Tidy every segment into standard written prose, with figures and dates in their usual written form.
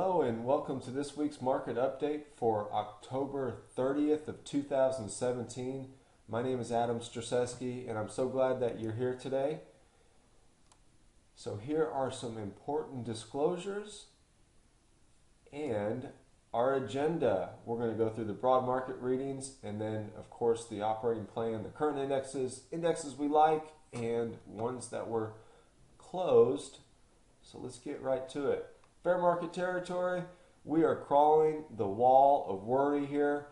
Hello and welcome to this week's market update for October 30th of 2017. My name is Adam Straseske and I'm so glad that you're here today. So here are some important disclosures and our agenda. We're going to go through the broad market readings and then of course the operating plan, the current indexes we like and ones that were closed. So let's get right to it. Fair market territory, we are crawling the wall of worry here.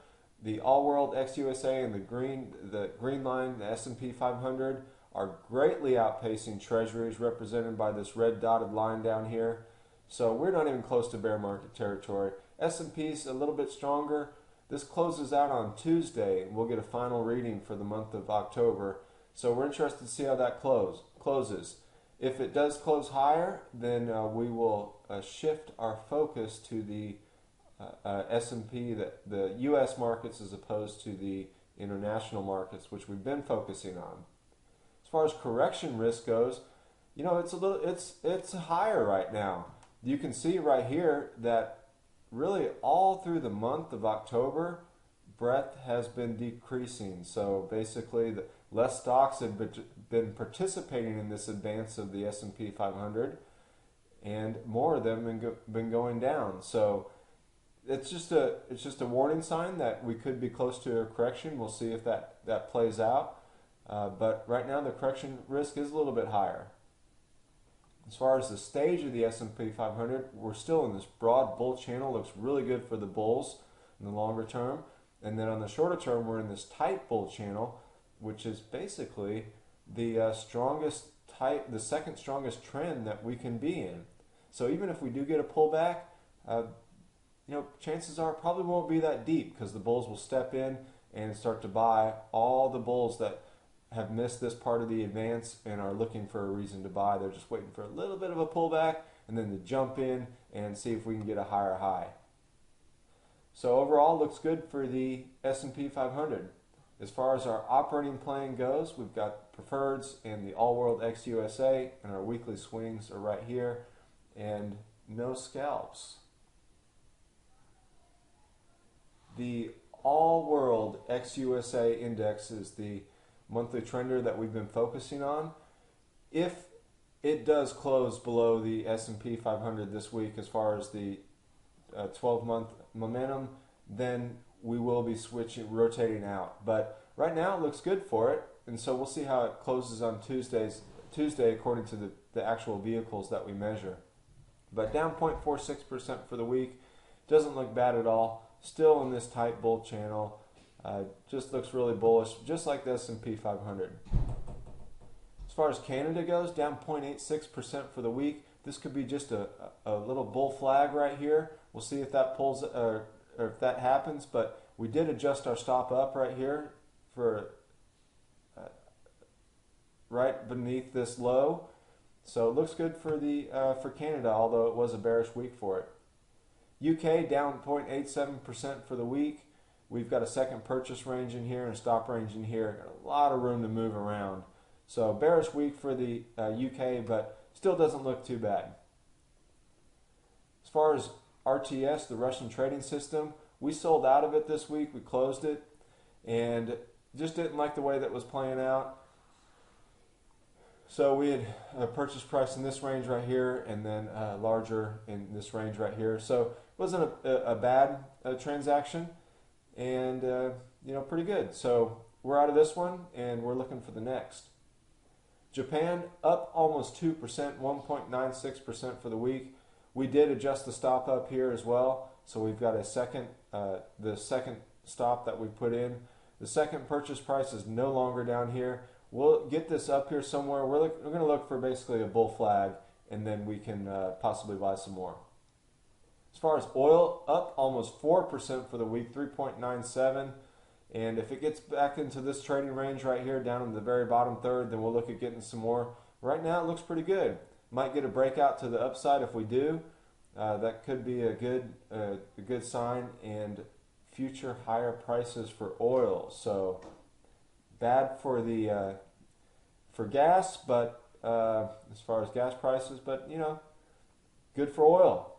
The All World ex-USA and the green line, the S&P 500, are greatly outpacing Treasuries, represented by this red dotted line down here. So we're not even close to bear market territory. S&P's a little bit stronger. This closes out on Tuesday. We'll get a final reading for the month of October. So we're interested to see how that closes. If it does close higher, then we will shift our focus to the S&P, the U.S. markets, as opposed to the international markets, which we've been focusing on. As far as correction risk goes, you know, it's higher right now. You can see right here that really all through the month of October, breadth has been decreasing. So basically, less stocks have been participating in this advance of the S&P 500, and more of them been going down. So it's just a warning sign that we could be close to a correction. We'll see if that plays out. But right now, the correction risk is a little bit higher. As far as the stage of the S&P 500, we're still in this broad bull channel. Looks really good for the bulls in the longer term. And then on the shorter term, we're in this tight bull channel, which is basically the the second strongest trend that we can be in. So even if we do get a pullback, chances are it probably won't be that deep because the bulls will step in and start to buy all the bulls that have missed this part of the advance and are looking for a reason to buy. They're just waiting for a little bit of a pullback and then to jump in and see if we can get a higher high. So overall, looks good for the S&P 500. As far as our operating plan goes, we've got preferreds and the All World ex-USA, and our weekly swings are right here, and no scalps. The All World ex-USA index is the monthly trender that we've been focusing on. If it does close below the S&P 500 this week as far as the 12-month momentum, then we will be rotating out. But right now it looks good for it, and so we'll see how it closes on Tuesday according to the actual vehicles that we measure. But down 0.46% for the week, doesn't look bad at all. Still in this tight bull channel, just looks really bullish, just like the S&P 500. As far as Canada goes, down 0.86% for the week. This could be just a little bull flag right here. We'll see if that pulls or if that happens, but we did adjust our stop up right here for right beneath this low. So it looks good for for Canada, although it was a bearish week for it. UK down 0.87% for the week. We've got a second purchase range in here and a stop range in here. Got a lot of room to move around. So bearish week for the UK, but still doesn't look too bad. As far as RTS, the Russian trading system, we sold out of it this week. We closed it and just didn't like the way that was playing out. So we had a purchase price in this range right here and then larger in this range right here. So it wasn't a bad transaction and pretty good. So we're out of this one and we're looking for the next. Japan up almost 2%, 1.96% for the week. We did adjust the stop up here as well, so we've got the second stop that we put in. The second purchase price is no longer down here. We'll get this up here somewhere. We're going to look for basically a bull flag, and then we can possibly buy some more. As far as oil, up almost 4% for the week, 3.97. And if it gets back into this trading range right here, down in the very bottom third, then we'll look at getting some more. Right now, it looks pretty good. Might get a breakout to the upside if we do. That could be a good sign, and future higher prices for oil. So bad for gas, but as far as gas prices, but good for oil.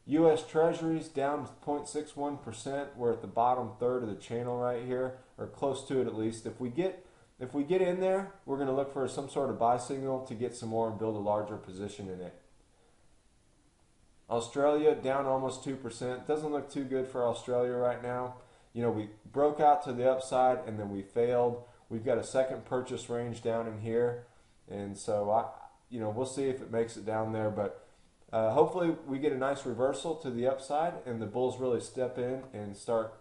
U.S. Treasuries down 0.61%. We're at the bottom third of the channel right here, or close to it at least. If we get in there, we're going to look for some sort of buy signal to get some more and build a larger position in it. Australia down almost 2%. Doesn't look too good for Australia right now. You know, we broke out to the upside and then we failed. We've got a second purchase range down in here, and so we'll see if it makes it down there. But hopefully we get a nice reversal to the upside and the bulls really step in and start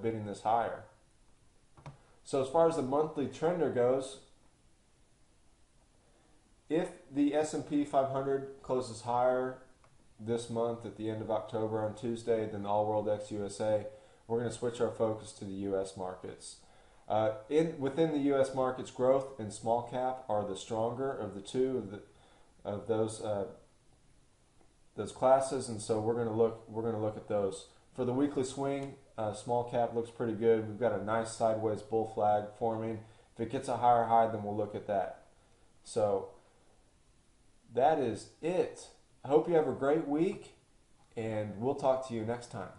bidding this higher. So as far as the monthly trender goes, if the S&P 500 closes higher this month at the end of October on Tuesday than the All World X USA, we're going to switch our focus to the U.S. markets. Within the U.S. markets, growth and small cap are the stronger of the two of those classes, and so we're going to look at those. For the weekly swing, small cap looks pretty good. We've got a nice sideways bull flag forming. If it gets a higher high, then we'll look at that. So that is it. I hope you have a great week, and we'll talk to you next time.